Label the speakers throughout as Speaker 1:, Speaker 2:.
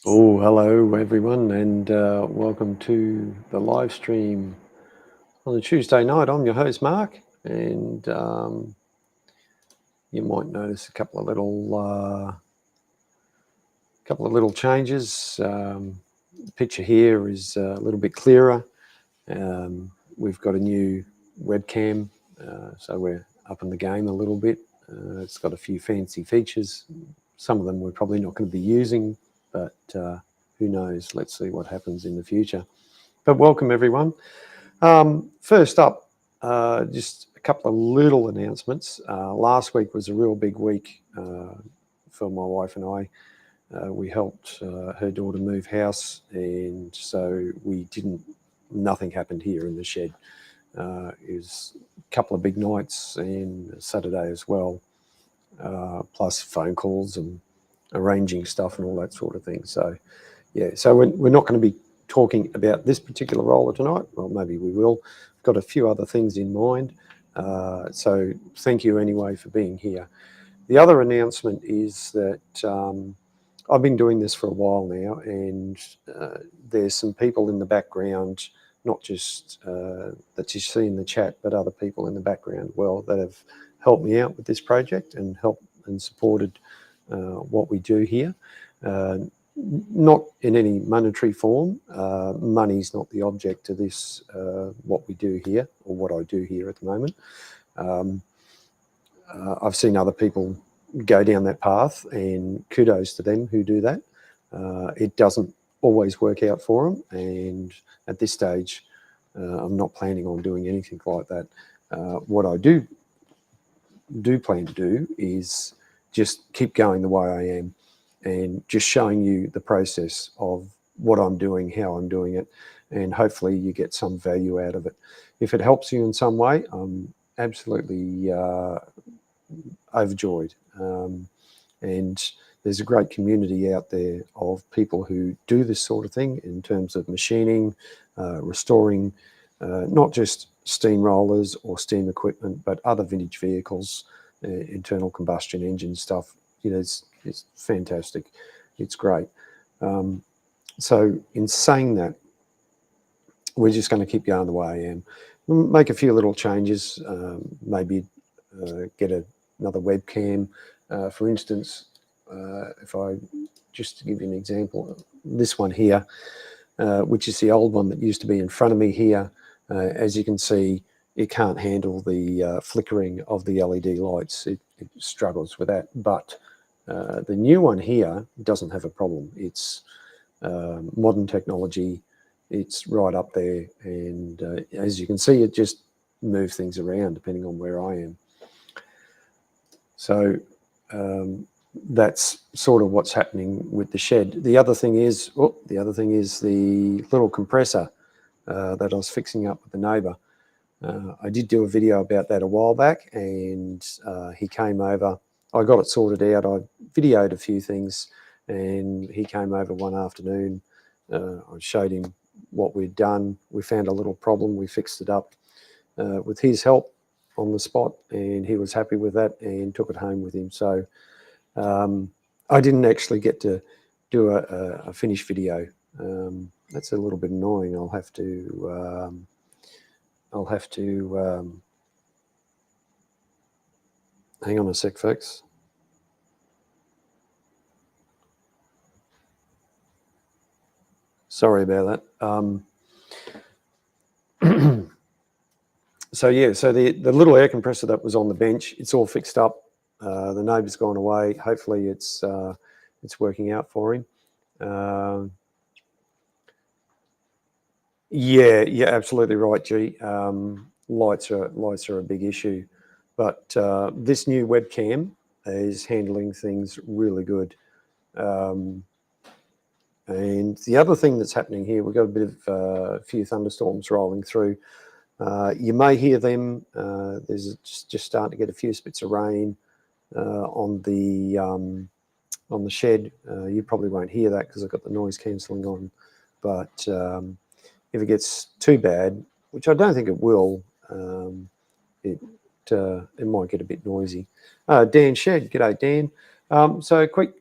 Speaker 1: Oh, hello everyone, and welcome to the live stream on a Tuesday night. I'm your host, Mark, and you might notice a couple of little changes. The picture here is a little bit clearer. We've got a new webcam, so we're up in the game a little bit. It's got a few fancy features. Some of them we're probably not going to be using, but who knows? Let's see what happens in the future. But welcome everyone. First up, just a couple of little announcements. Last week was a real big week for my wife and I. We helped her daughter move house, and so nothing happened here in the shed. It was a couple of big nights and Saturday as well, plus phone calls and arranging stuff and all that sort of thing. So, yeah, so we're not going to be talking about this particular roller tonight. Well, maybe we will. I've got a few other things in mind. So thank you anyway for being here. The other announcement is that I've been doing this for a while now, and there's some people in the background, not just that you see in the chat, but other people in the background, well, that have helped me out with this project and helped and supported what we do here. Not in any monetary form. Money's not the object of this, what we do here, or what I do here at the moment. I've seen other people go down that path, and kudos to them who do that. It doesn't always work out for them, and at this stage, I'm not planning on doing anything like that. What I do plan to do is just keep going the way I am, and just showing you the process of what I'm doing, how I'm doing it, and hopefully you get some value out of it. If it helps you in some way, I'm absolutely overjoyed. And there's a great community out there of people who do this sort of thing in terms of machining, restoring, not just steamrollers or steam equipment, but other vintage vehicles, internal combustion engine stuff. You know, it's fantastic. It's great. So in saying that, we're just going to keep going the way I am. Make a few little changes, maybe get another webcam. For instance, if I just to give you an example, this one here, which is the old one that used to be in front of me here, as you can see, it can't handle the flickering of the LED lights. It struggles with that. But the new one here doesn't have a problem. It's modern technology. It's right up there. And as you can see, it just moves things around depending on where I am. So that's sort of what's happening with the shed. The other thing is the little compressor that I was fixing up with the neighbour. I did do a video about that a while back, and he came over. I got it sorted out. I videoed a few things, and he came over one afternoon. I showed him what we'd done. We found a little problem. We fixed it up with his help on the spot, and he was happy with that and took it home with him. So I didn't actually get to do a finished video. That's a little bit annoying. I'll have to hang on a sec, folks. Sorry about that. So yeah, so the little air compressor that was on the bench, it's all fixed up. The neighbour's gone away. Hopefully it's working out for him. Yeah, absolutely right, G. Lights are a big issue, but this new webcam is handling things really good. And the other thing that's happening here, we've got a bit of a few thunderstorms rolling through. You may hear them. There's just starting to get a few spits of rain on the shed. You probably won't hear that because I've got the noise cancelling on. But if it gets too bad, which I don't think it will, it might get a bit noisy. Dan Shed, g'day Dan. So quick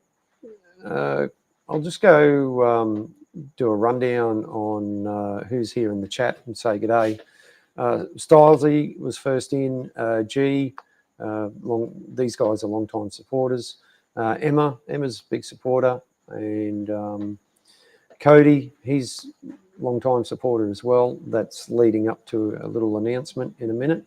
Speaker 1: I'll just go do a rundown on who's here in the chat and say g'day. Stylesy was first in. G, these guys are long-time supporters. Emma's a big supporter, and Cody, he's long-time supporter as well. That's leading up to a little announcement in a minute.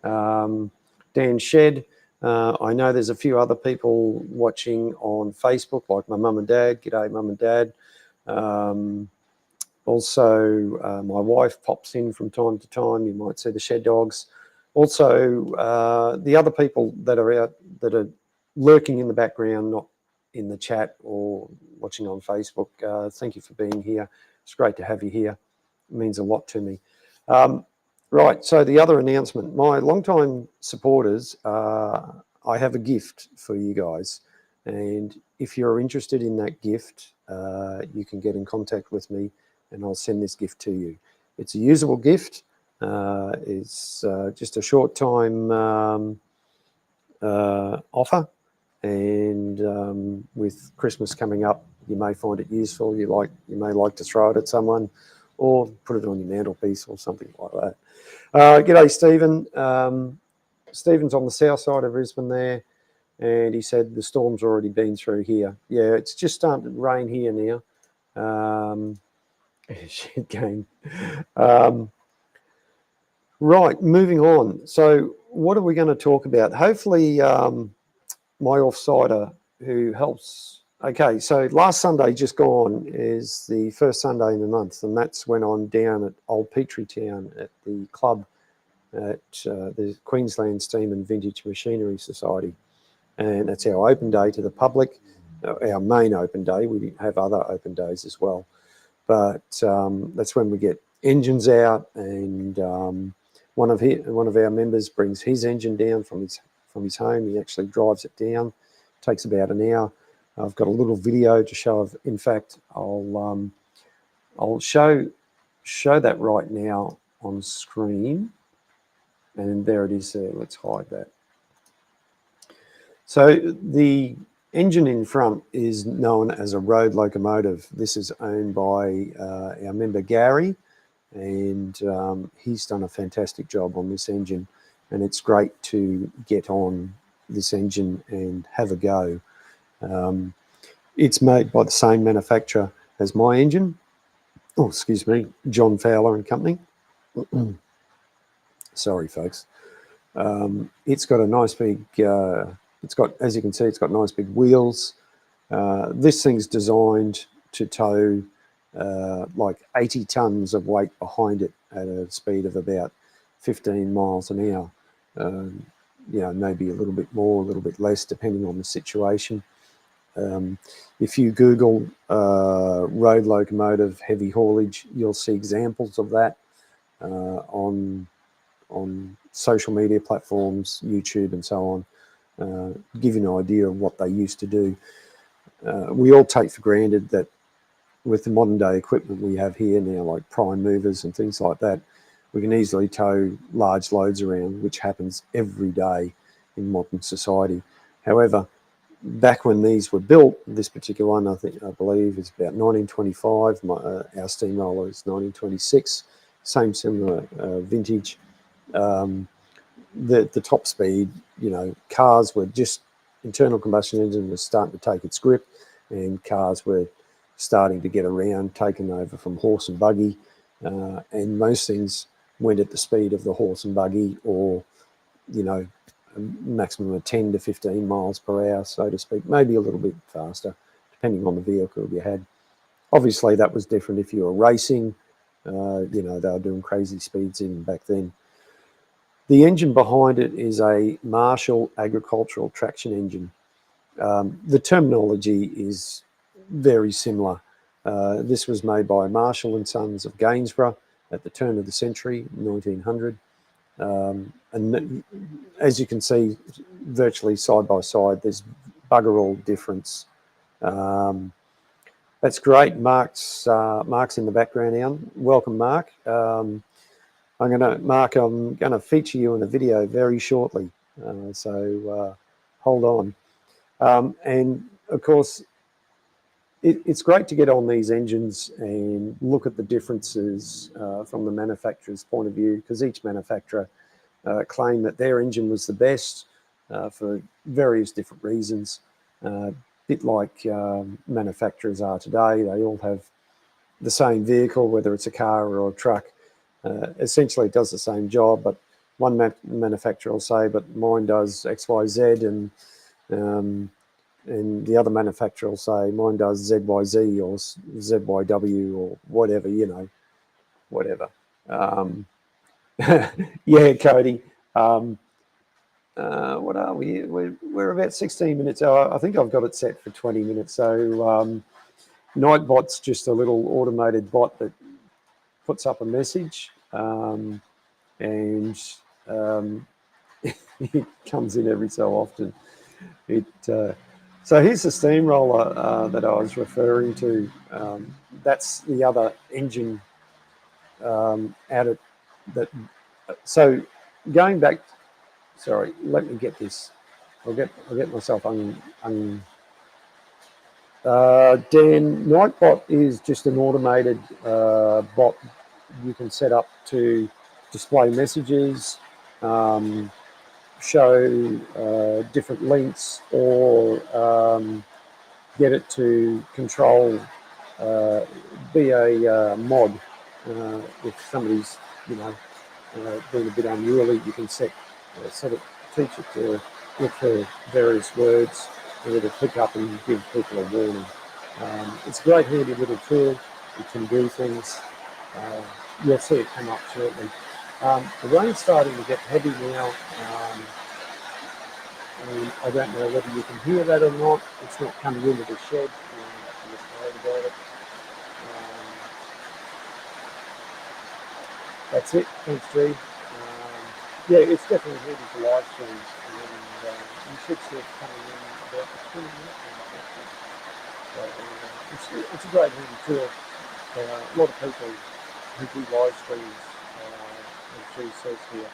Speaker 1: Dan Shed, I know there's a few other people watching on Facebook, like my mum and dad. G'day, mum and dad. Also, my wife pops in from time to time. You might see the Shed dogs. Also, the other people that are out, that are lurking in the background, not in the chat or watching on Facebook, thank you for being here. It's great to have you here. It means a lot to me. Right, so the other announcement, my long-time supporters, I have a gift for you guys. And if you're interested in that gift, you can get in contact with me and I'll send this gift to you. It's a usable gift. It's just a short time offer. And with Christmas coming up, you may find it useful. You may like to throw it at someone or put it on your mantelpiece or something like that. G'day, Stephen. Stephen's on the south side of Brisbane there, and he said the storm's already been through here. Yeah, it's just starting to rain here now. Shit game. Right, moving on. So what are we going to talk about? Hopefully my offsider who helps. Okay, so last Sunday just gone is the first Sunday in the month, and that's when I'm down at Old Petrie Town at the club at the Queensland Steam and Vintage Machinery Society. And that's our open day to the public, our main open day. We have other open days as well. But that's when we get engines out, and one of our members brings his engine down from his home. He actually drives it down. It takes about an hour. I've got a little video to show. In fact, I'll show that right now on screen. And there it is there. Let's hide that. So the engine in front is known as a road locomotive. This is owned by our member Gary, and he's done a fantastic job on this engine, and it's great to get on this engine and have a go. It's made by the same manufacturer as my engine. Oh, excuse me, John Fowler and Company. Sorry, folks. It's got a nice big, as you can see, it's got nice big wheels. This thing's designed to tow like 80 tons of weight behind it at a speed of about 15 miles an hour. Maybe a little bit more, a little bit less, depending on the situation. If you Google road locomotive heavy haulage, you'll see examples of that on social media platforms, YouTube and so on, give you an idea of what they used to do. We all take for granted that with the modern day equipment we have here now, like prime movers and things like that, we can easily tow large loads around, which happens every day in modern society. However, back when these were built, this particular one, I believe is about 1925. Our steamroller is 1926, similar vintage. The top speed, cars were just, internal combustion engine was starting to take its grip, and cars were starting to get around, taken over from horse and buggy, and most things went at the speed of the horse and buggy, or a maximum of 10 to 15 miles per hour, so to speak, maybe a little bit faster, depending on the vehicle you had. Obviously, that was different if you were racing. They were doing crazy speeds even back then. The engine behind it is a Marshall agricultural traction engine. The terminology is very similar. This was made by Marshall and Sons of Gainsborough at the turn of the century, 1900. And as you can see, virtually side by side, there's bugger all difference. That's great. Mark's in the background now. Welcome, Mark. Mark, I'm going to feature you in a video very shortly, so hold on. And of course, it's great to get on these engines and look at the differences from the manufacturer's point of view, because each manufacturer claimed that their engine was the best for various different reasons. Bit like manufacturers are today, they all have the same vehicle, whether it's a car or a truck. Essentially, it does the same job, but one manufacturer will say, "But mine does X, Y, Z," and the other manufacturer will say, "Mine does Z, Y, Z or Z, Y, W or whatever," whatever. Yeah, Cody. What are we? We're about 16 minutes. I think I've got it set for 20 minutes. So Nightbot's just a little automated bot that puts up a message, and it comes in every so often. So here's the steamroller that I was referring to. That's the other engine out of that. So going back, sorry, let me get this. I'll get myself Dan, Nightbot is just an automated bot you can set up to display messages, show different links, or get it to control, be a mod. If somebody's, you know, being a bit unruly, you can set it, teach it to look for various words and it'll pick up and give people a warning. It's a great handy little tool. It can do things. You'll see it come up shortly. The rain's starting to get heavy now. And I don't know whether you can hear that or not. It's not coming into the shed. I'm just worried about it. That's it. Thanks, G. Yeah, it's definitely ready for live streams, and you should see it coming in about 20 minutes. So it's a great handy tool. A lot of people who do live streams, as G says here,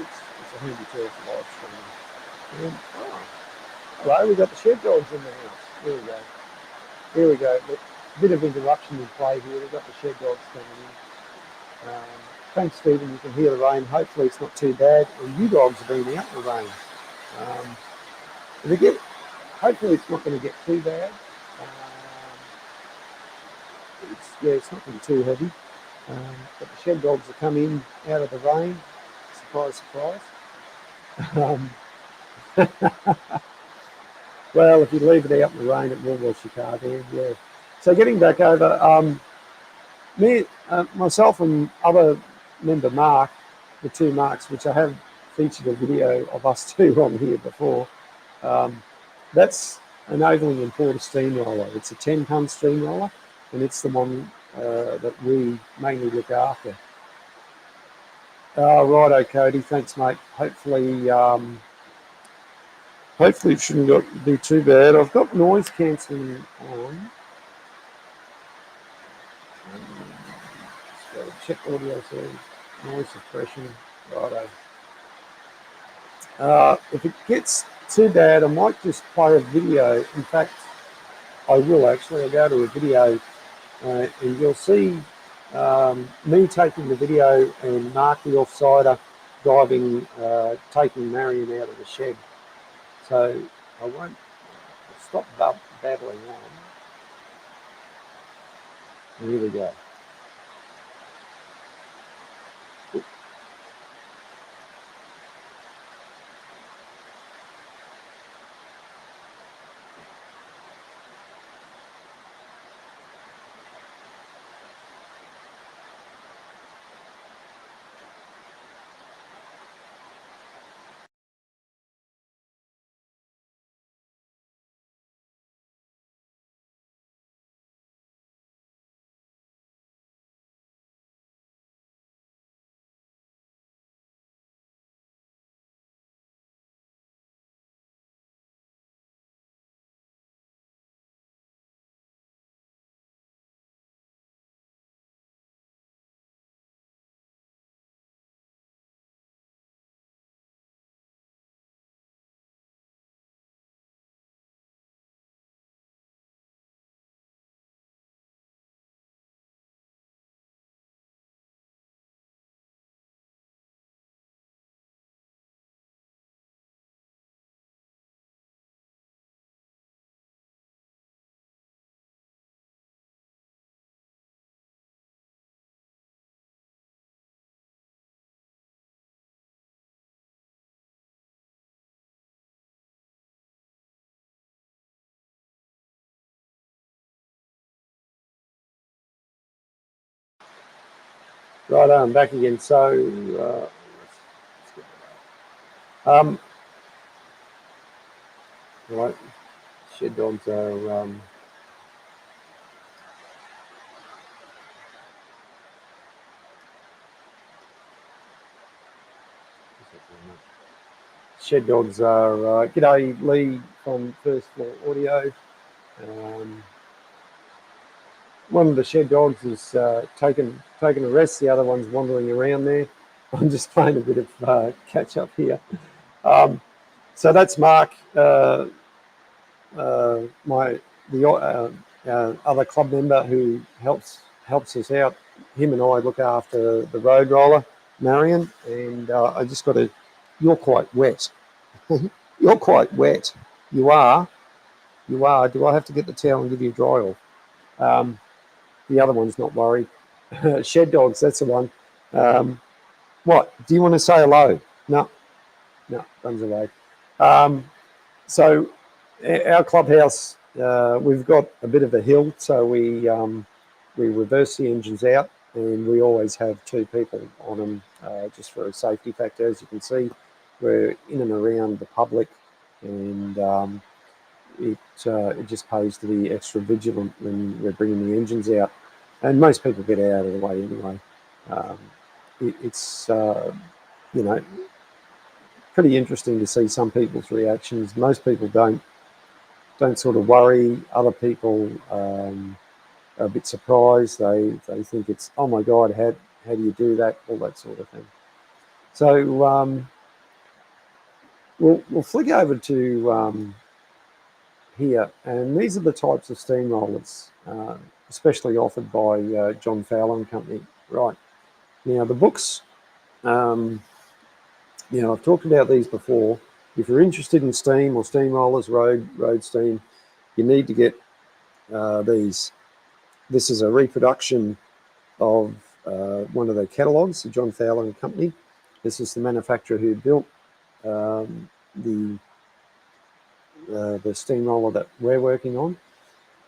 Speaker 1: it's a handy tool for live streaming. And, hello, we've got the shed dogs in the house. Here we go. Here we go. Look, bit of interruption in play here. We've got the shed dogs coming in. Thanks, Stephen. You can hear the rain. Hopefully it's not too bad. And you dogs have been out in the rain. Hopefully it's not going to get too bad. It's not going to be too heavy. But the shed dogs have come in out of the rain. Surprise, surprise. Well, if you leave it out in the rain, it will wash your car down. Yeah. So getting back over, myself and other member Mark, the two Marks, which I have featured a video of us two on here before. That's an Overling Importer steamroller. It's a 10-ton steamroller, and it's the one that we mainly look after. Righto, Cody. Thanks, mate. Hopefully it shouldn't be too bad. I've got noise cancelling on. So check audio settings, noise suppression. Righto. If it gets too bad, I might just play a video. In fact, I will actually. I'll go to a video and you'll see me taking the video and Mark the offsider driving, taking Marion out of the shed. So I won't stop babbling on. Here we go. Right, I'm back again. So, right, shed dogs are G'day Lee from First Floor Audio. Um, one of the shed dogs is taking a rest. The other one's wandering around there. I'm just playing a bit of catch up here. So that's Mark, my the other club member who helps us out. Him and I look after the road roller, Marion, and I just got to. You're quite wet. You're quite wet. You are. You are. Do I have to get the towel and give you a dry off? The other one's not worried. Shed dogs. That's the one. What? Do you want to say hello? No. No. Runs away. Um, So our clubhouse, we've got a bit of a hill, so we reverse the engines out, and we always have two people on them just for a safety factor. As you can see, we're in and around the public, and it just pays to be extra vigilant when we're bringing the engines out. And most people get out of the way anyway. Um, it's you know pretty interesting to see some people's reactions. Most people don't sort of worry. Other people are a bit surprised. They think it's, oh my God, how do you do that? All that sort of thing. So we'll flick over to here, and these are the types of steamrollers, especially offered by John Fowler and Company. Right now, the books. I've talked about these before. If you're interested in steam or steamrollers, road steam, you need to get these. This is a reproduction of one of the catalogues, the John Fowler and Company. This is the manufacturer who built the steamroller that we're working on,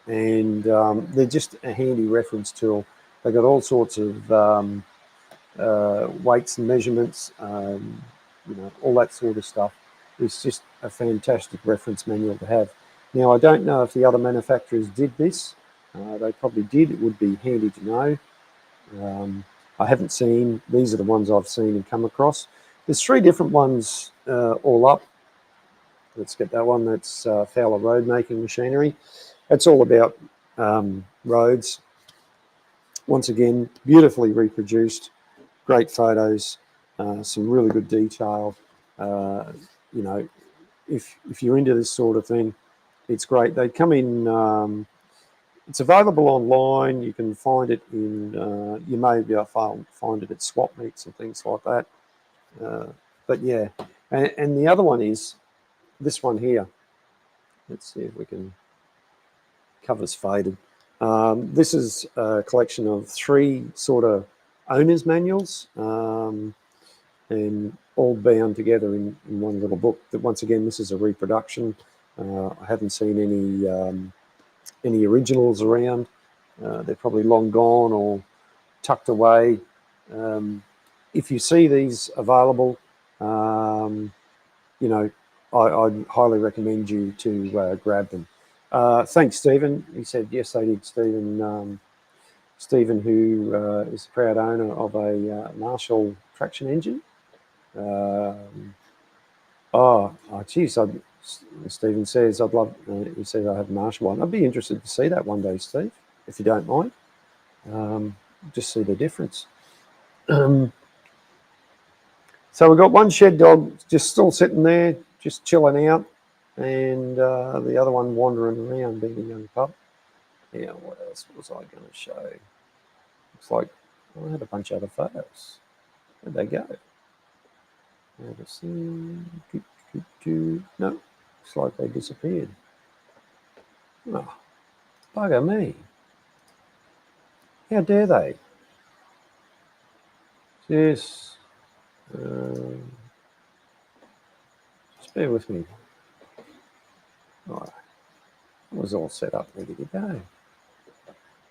Speaker 1: and they're just a handy reference tool. They've got all sorts of weights and measurements, all that sort of stuff. It's just a fantastic reference manual to have. Now, I don't know if the other manufacturers did this. They probably did. It would be handy to know. I haven't seen, these are the ones I've seen and come across. There's three different ones all up. Let's get that one. That's Fowler Road Making Machinery. It's all about roads. Once again, beautifully reproduced, great photos, some really good detail. If you're into this sort of thing, it's great. They come in, it's available online. You can find it in, you may be able to find it at swap meets and things like that. But yeah, and the other one is this one here. Let's see if we can, cover's faded. This is a collection of three sort of owner's manuals, and all bound together in one little book. That once again, this is a reproduction. I haven't seen any originals around. They're probably long gone or tucked away. If you see these available, I'd highly recommend you to grab them. Thanks, Stephen. He said, yes, they did, Stephen. Stephen, who is the proud owner of a Marshall traction engine. Geez, Stephen says, I'd love, he says I have a Marshall one. I'd be interested to see that one day, Steve, if you don't mind. Just see the difference. So we've got one shed dog just still sitting there, just chilling out, and the other one wandering around being a young pup. Yeah, what else was I going to show? Looks like I had a bunch of other photos. Where'd they go? No, looks like they disappeared. Oh, bugger me. How dare they? Yes. Just bear with me. Right. It was all set up, ready to go.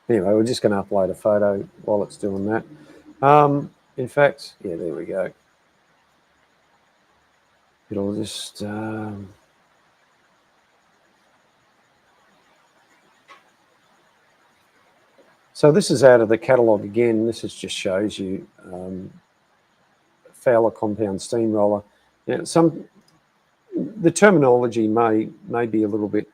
Speaker 1: Anyway, we're just going to upload a photo while it's doing that. In fact, yeah, there we go. It'll just so this is out of the catalogue again. This just shows you Fowler compound steamroller. Now, the terminology may be a little bit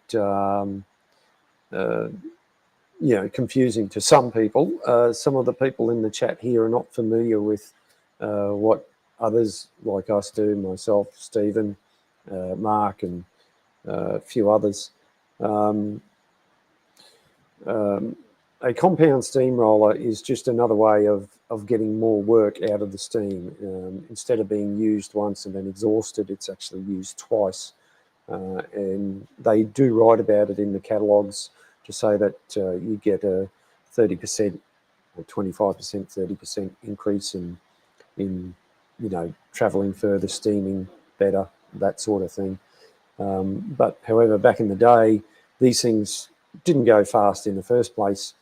Speaker 1: confusing to some people. Some of the people in the chat here are not familiar with what others like us do, myself, Stephen, Mark, and a few others. A compound steamroller is just another way of getting more work out of the steam. Instead of being used once and then exhausted, it's actually used twice. And they do write about it in the catalogues to say that you get a 30%, or 25%, 30% increase in travelling further, steaming better, that sort of thing. But however, back in the day, these things didn't go fast in the first place.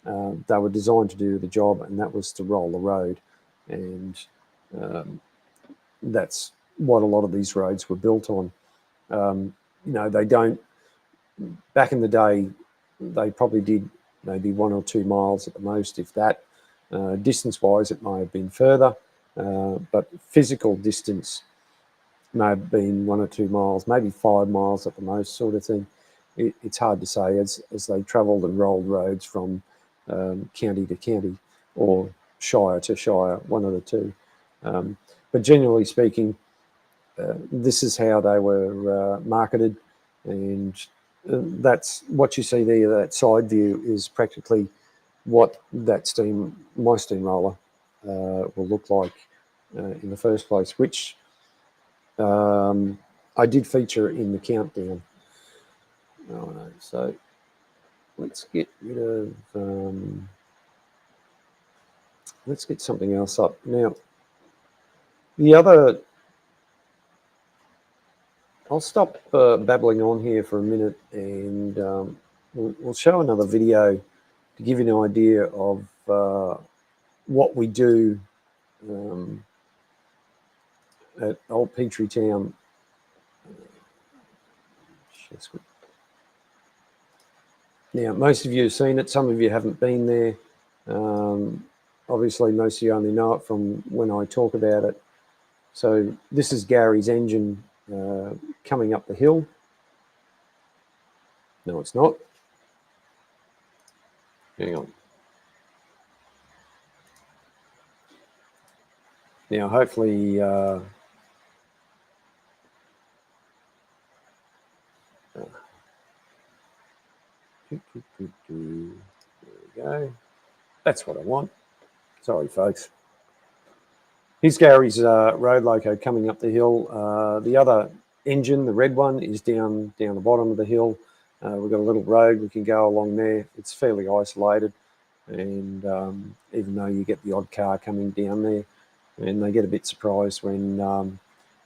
Speaker 1: They were designed to do the job, and that was to roll the road. And that's what a lot of these roads were built on. They don't, back in the day, they probably did maybe 1 or 2 miles at the most, if that. Distance-wise, it may have been further, but physical distance may have been 1 or 2 miles, maybe 5 miles at the most, sort of thing. It's hard to say as they travelled and rolled roads from county to county or shire to shire, one of the two. But generally speaking, this is how they were marketed, and that's what you see there. That side view is practically what my steamroller will look like in the first place, which I did feature in the countdown. Oh no! So let's get rid of. Let's get something else up now. The other. I'll stop babbling on here for a minute, and we'll show another video to give you an idea of what we do at Old Petrie Town. Now, most of you have seen it. Some of you haven't been there. Obviously, most of you only know it from when I talk about it. So this is Gary's engine coming up the hill. No, it's not. Hang on. Now, hopefully, there we go. That's what I want. Sorry, folks. Here's Gary's road loco coming up the hill. The other engine, the red one, is down the bottom of the hill. We've got a little road we can go along there. It's fairly isolated, and even though you get the odd car coming down there, and they get a bit surprised when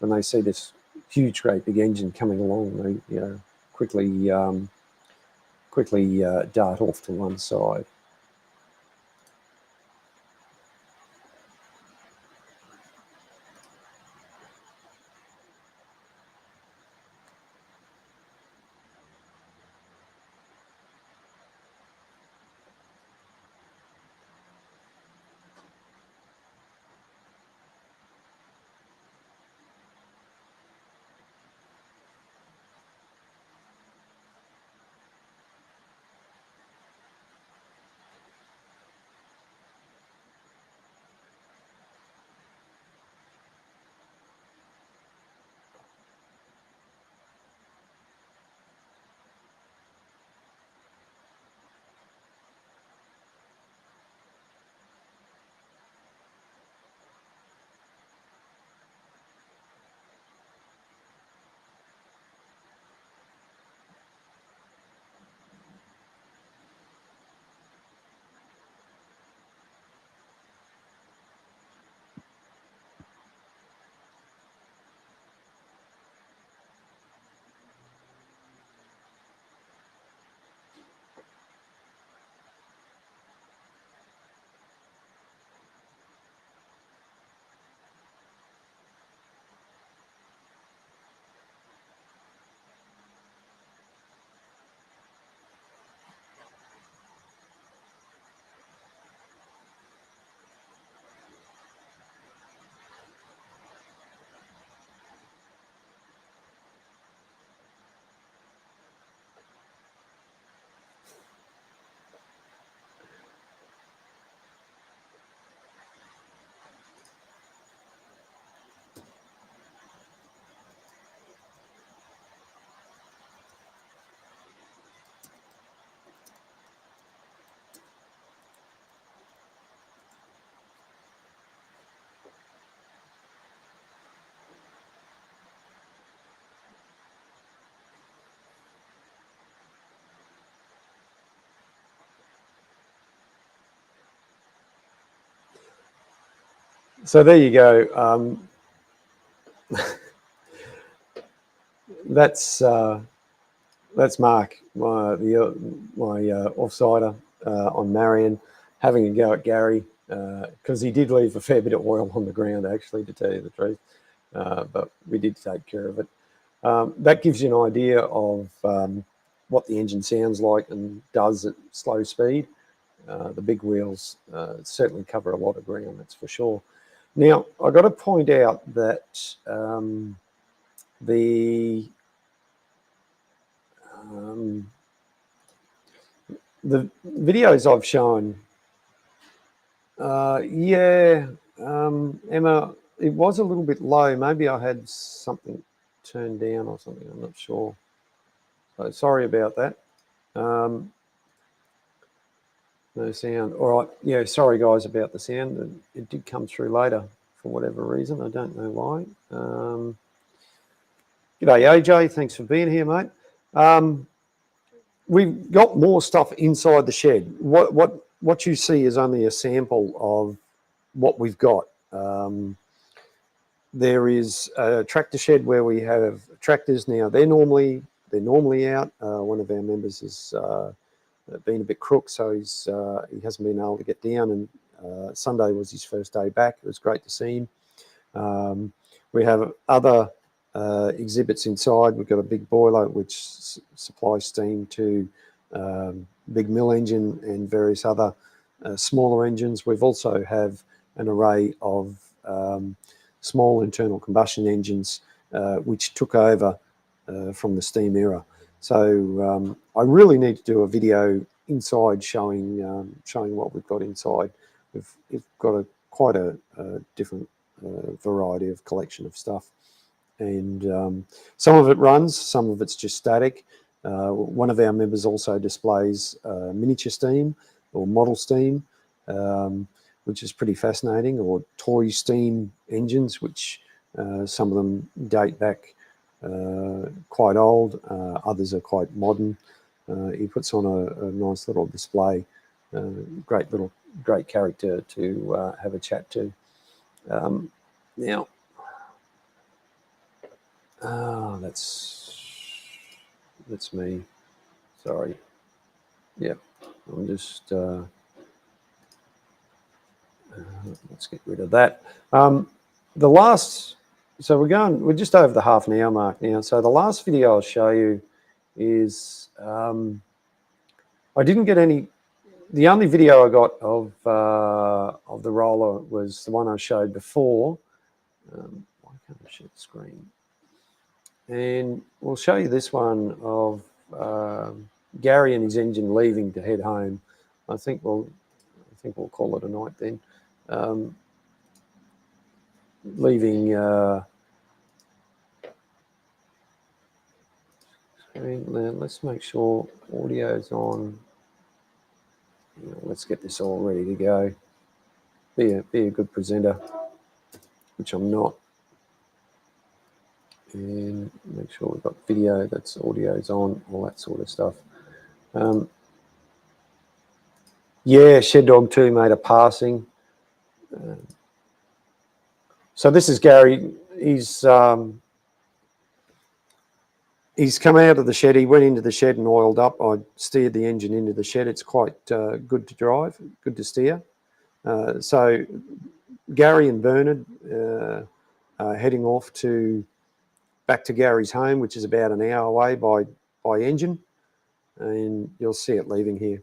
Speaker 1: they see this huge, great big engine coming along. They quickly dart off to one side. So there you go. That's Mark, my offsider on Marion, having a go at Gary, because he did leave a fair bit of oil on the ground, actually, to tell you the truth. But we did take care of it. That gives you an idea of what the engine sounds like and does at slow speed. The big wheels certainly cover a lot of ground, that's for sure. Now, I've got to point out that the videos I've shown, Emma, it was a little bit low. Maybe I had something turned down or something. I'm not sure. So sorry about that. No sound. All right. Yeah, sorry, guys, about the sound. It did come through later for whatever reason. I don't know why. G'day, AJ. Thanks for being here, mate. We've got more stuff inside the shed. What you see is only a sample of what we've got. There is a tractor shed where we have tractors now. They're normally out. One of our members has been a bit crook, so he hasn't been able to get down. And Sunday was his first day back. It was great to see him. We have other exhibits inside. We've got a big boiler which supplies steam to big mill engine and various other smaller engines. We've also have an array of small internal combustion engines which took over from the steam era. So I really need to do a video inside showing what we've got inside. We've got quite a different variety of collection of stuff, and some of it runs, some of it's just static. One of our members also displays miniature steam or model steam, which is pretty fascinating, or toy steam engines, which some of them date back quite old, others are quite modern. He puts on a nice little display, great character to have a chat to. Now, that's me. Sorry. Yep. I'm just let's get rid of that. The last, so we're just over the half an hour mark now. So the last video I'll show you is I didn't get any. The only video I got of the roller was the one I showed before. Why can't I share the screen? And we'll show you this one of Gary and his engine leaving to head home. I think we'll call it a night then. Leaving. Let's make sure audio's on. Let's get this all ready to go. Be a good presenter, which I'm not. And make sure we've got video, that's audio's on, all that sort of stuff. Yeah, Shed Dog 2 made a passing. So this is Gary. He's come out of the shed. He went into the shed and oiled up. I steered the engine into the shed. It's quite good to drive, good to steer. So Gary and Bernard are heading off back to Gary's home, which is about an hour away by engine, and you'll see it leaving here.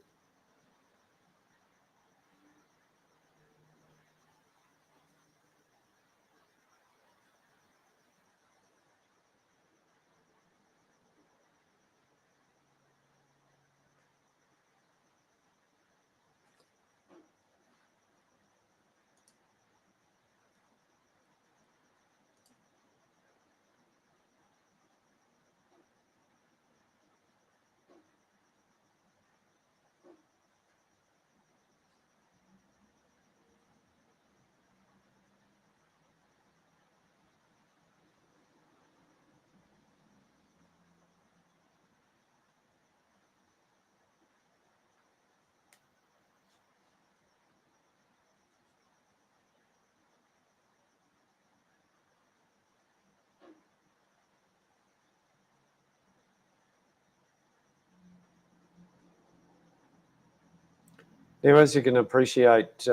Speaker 1: Now, as you can appreciate,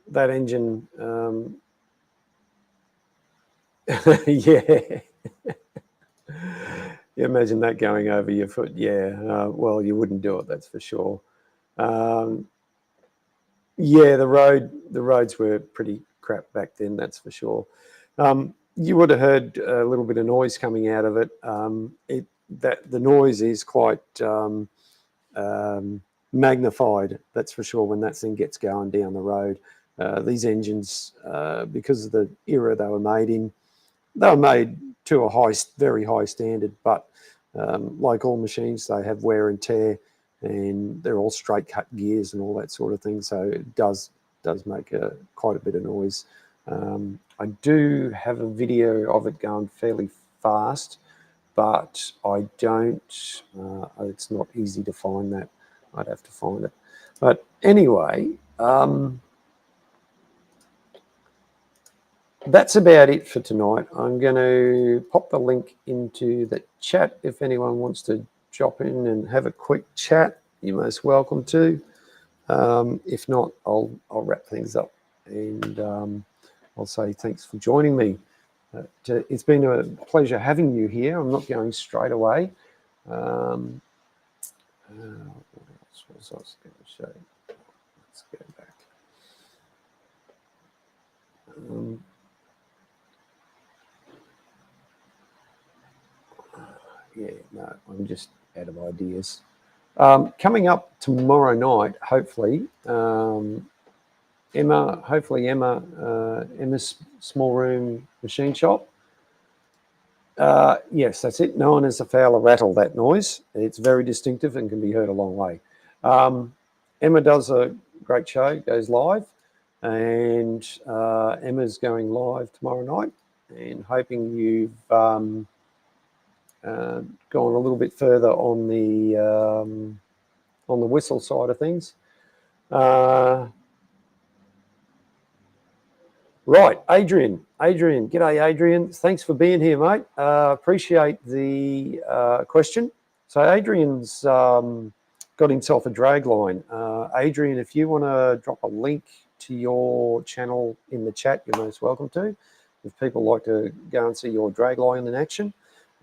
Speaker 1: that engine, yeah. You imagine that going over your foot. Yeah, well, you wouldn't do it, that's for sure. Yeah, the roads were pretty crap back then, that's for sure. You would have heard a little bit of noise coming out of it. That the noise is quite magnified, that's for sure, when that thing gets going down the road. These engines, because of the era they were made in, they were made to a very high standard, but like all machines, they have wear and tear, and they're all straight cut gears and all that sort of thing. So it does make quite a bit of noise. I do have a video of it going fairly fast, but I don't. It's not easy to find that. I'd have to find it. But anyway. That's about it for tonight. I'm going to pop the link into the chat if anyone wants to drop in and have a quick chat. You're most welcome to. If not, I'll wrap things up, and I'll say thanks for joining me. It's been a pleasure having you here. I'm not going straight away. What else was I going to show you? Let's go back. Yeah, no, I'm just out of ideas. Coming up tomorrow night, hopefully, Emma's Small Room Machine Shop. Yes, that's it. Known as the Fowler rattle, that noise. It's very distinctive and can be heard a long way. Emma does a great show, goes live, and Emma's going live tomorrow night, and hoping you've gone a little bit further on the whistle side of things. Right, Adrian, g'day, Adrian. Thanks for being here, mate. Appreciate the question. So Adrian's got himself a drag line. Adrian, if you want to drop a link to your channel in the chat, you're most welcome to. If people like to go and see your drag line in action.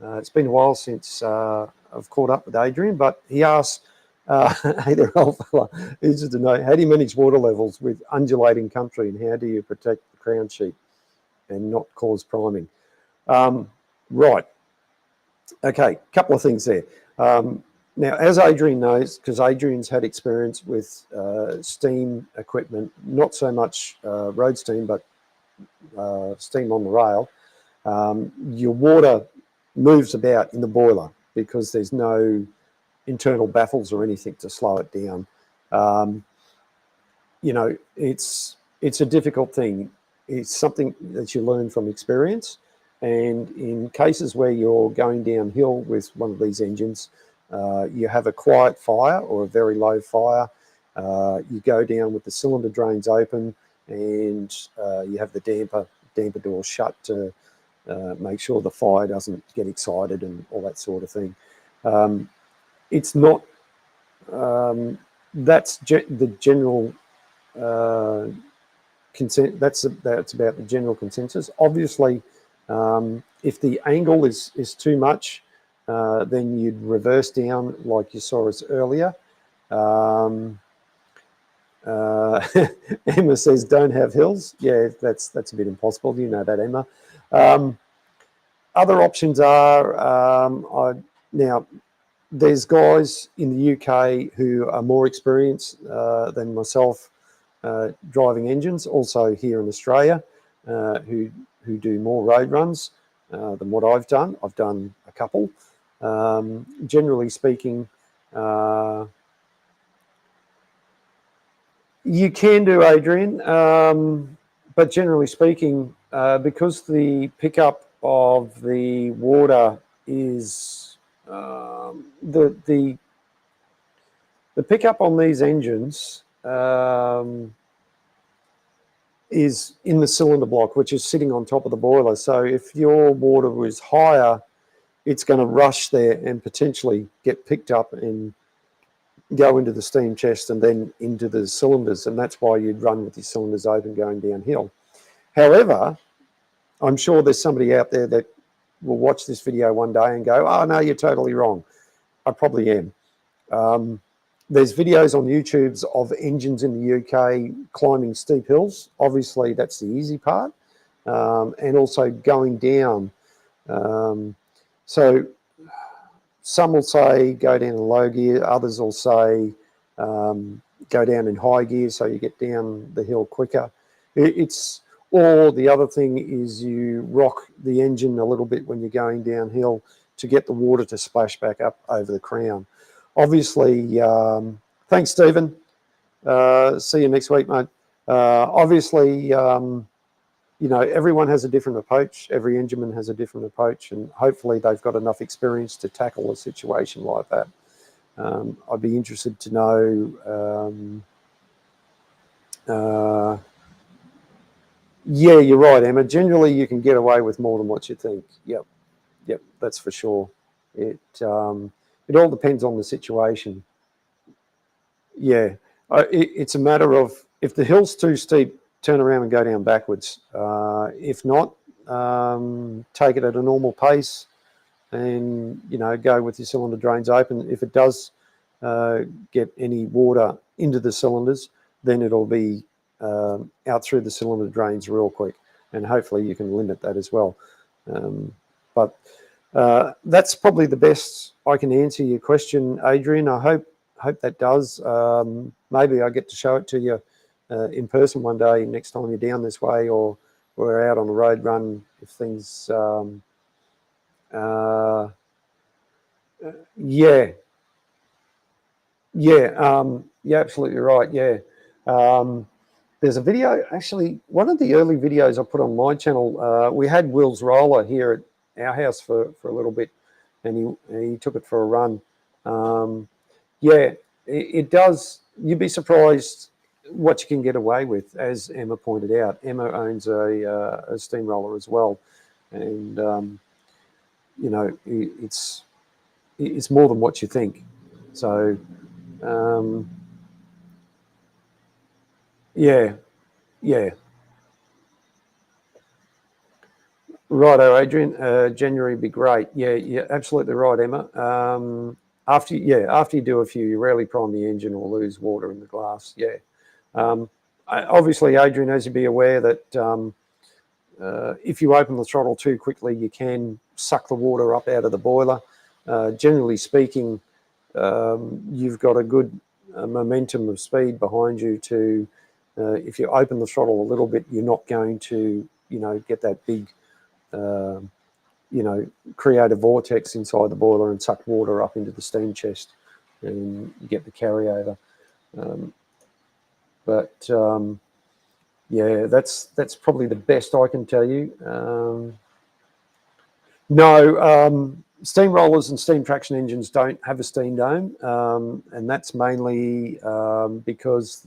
Speaker 1: It's been a while since I've caught up with Adrian, but he asked, hey there, old fella, he's just to know, how do you manage water levels with undulating country, and how do you protect the crown sheep and not cause priming? Right. Okay, couple of things there. Now, as Adrian knows, because Adrian's had experience with steam equipment, not so much road steam, but steam on the rail, your water moves about in the boiler because there's no internal baffles or anything to slow it down. You know, it's a difficult thing. It's something that you learn from experience. And in cases where you're going downhill with one of these engines, you have a quiet fire or a very low fire. You go down with the cylinder drains open, and you have the damper door shut to make sure the fire doesn't get excited and all that sort of thing. It's not, that's the general consent. That's about the general consensus. Obviously, if the angle is too much, then you'd reverse down like you saw us earlier. Emma says don't have hills. Yeah, that's a bit impossible. You know that, Emma. Other options are now. There's guys in the UK who are more experienced than myself driving engines, also here in Australia, who do more road runs than what I've done. I've done a couple. Generally speaking, you can do, Adrian, but generally speaking, because the pickup of the water is the pickup on these engines is in the cylinder block, which is sitting on top of the boiler. So if your water was higher, it's going to rush there and potentially get picked up and go into the steam chest and then into the cylinders, and that's why you'd run with your cylinders open going downhill. However, I'm sure there's somebody out there that will watch this video one day and go, oh, no, you're totally wrong. I probably am. There's videos on YouTube of engines in the UK climbing steep hills. Obviously, that's the easy part. And also going down. So some will say go down in low gear. Others will say go down in high gear so you get down the hill quicker. Or the other thing is you rock the engine a little bit when you're going downhill to get the water to splash back up over the crown. Obviously, thanks, Stephen. See you next week, mate. Obviously, you know, everyone has a different approach. Every engineman has a different approach, and hopefully they've got enough experience to tackle a situation like that. I'd be interested to know. Yeah, you're right, Emma. Generally, you can get away with more than what you think. Yep, that's for sure. It all depends on the situation. Yeah, it's a matter of if the hill's too steep, turn around and go down backwards. If not, take it at a normal pace, and go with your cylinder drains open. If it does get any water into the cylinders, then it'll be out through the cylinder drains real quick, and hopefully you can limit that as well. But that's probably the best I can answer your question, Adrian. I hope that does. Maybe I get to show it to you in person one day next time you're down this way, or we're out on a road run if things. Yeah, you're absolutely right. Yeah. There's a video, actually, one of the early videos I put on my channel. We had Will's roller here at our house for a little bit, and he took it for a run. Yeah, it does. You'd be surprised what you can get away with, as Emma pointed out. Emma owns a steamroller as well, and it's more than what you think. So. Yeah. Righto, Adrian. January would be great. Yeah, you're absolutely right, Emma. After you do a few, you rarely prime the engine or lose water in the glass. Yeah. Obviously, Adrian, as you be aware that if you open the throttle too quickly, you can suck the water up out of the boiler. Generally speaking, you've got a good momentum of speed behind you to. If you open the throttle a little bit, you're not going to, get that big, create a vortex inside the boiler and suck water up into the steam chest and get the carryover. Yeah, that's probably the best I can tell you. No, steamrollers and steam traction engines don't have a steam dome, and that's mainly because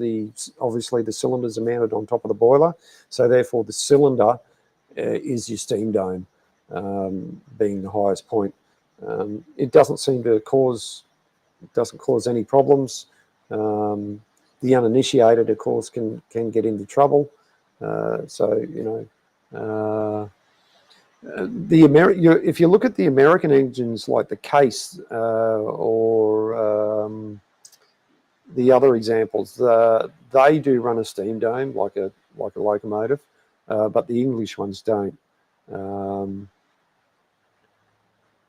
Speaker 1: obviously the cylinders are mounted on top of the boiler, so therefore the cylinder is your steam dome, being the highest point. It doesn't seem to cause any problems. The uninitiated, of course, can get into trouble. If you look at the American engines like the Case or the other examples, they do run a steam dome like a locomotive, but the English ones don't.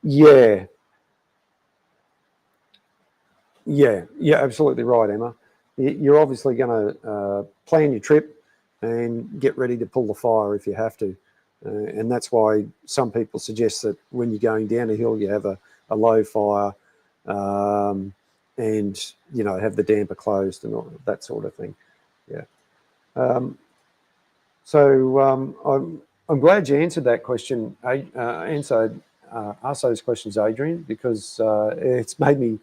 Speaker 1: Yeah, absolutely right, Emma. You're obviously going to plan your trip and get ready to pull the fire if you have to. And that's why some people suggest that when you're going down a hill, you have a low fire and, have the damper closed and all that sort of thing. Yeah. I'm glad you answered that question, asked those questions, Adrian, because it's made me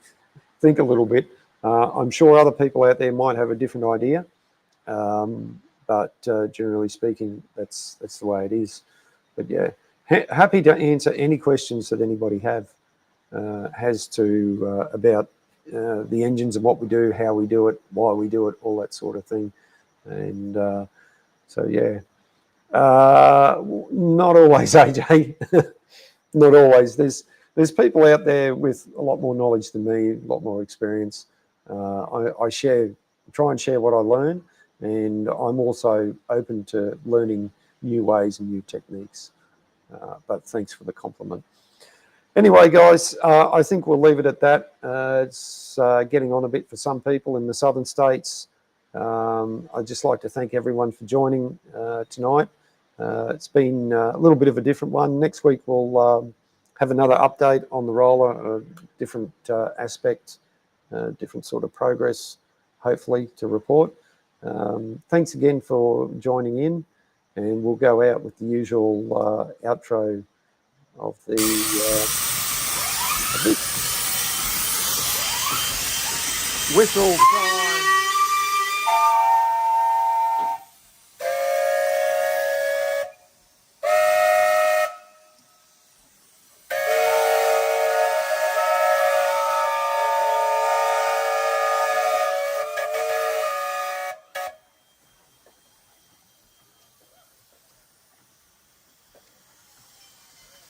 Speaker 1: think a little bit. I'm sure other people out there might have a different idea, but generally speaking, that's the way it is. But yeah, happy to answer any questions that anybody has about the engines and what we do, how we do it, why we do it, all that sort of thing. And so, yeah, not always, AJ. Not always. There's people out there with a lot more knowledge than me, a lot more experience. I try and share what I learn, and I'm also open to learning new ways and new techniques. But thanks for the compliment. Anyway, guys, I think we'll leave it at that. It's getting on a bit for some people in the southern states. I'd just like to thank everyone for joining tonight. It's been a little bit of a different one. Next week we'll have another update on the roller, different aspects, different sort of progress, hopefully, to report. Thanks again for joining in, and we'll go out with the usual outro of the whistle time.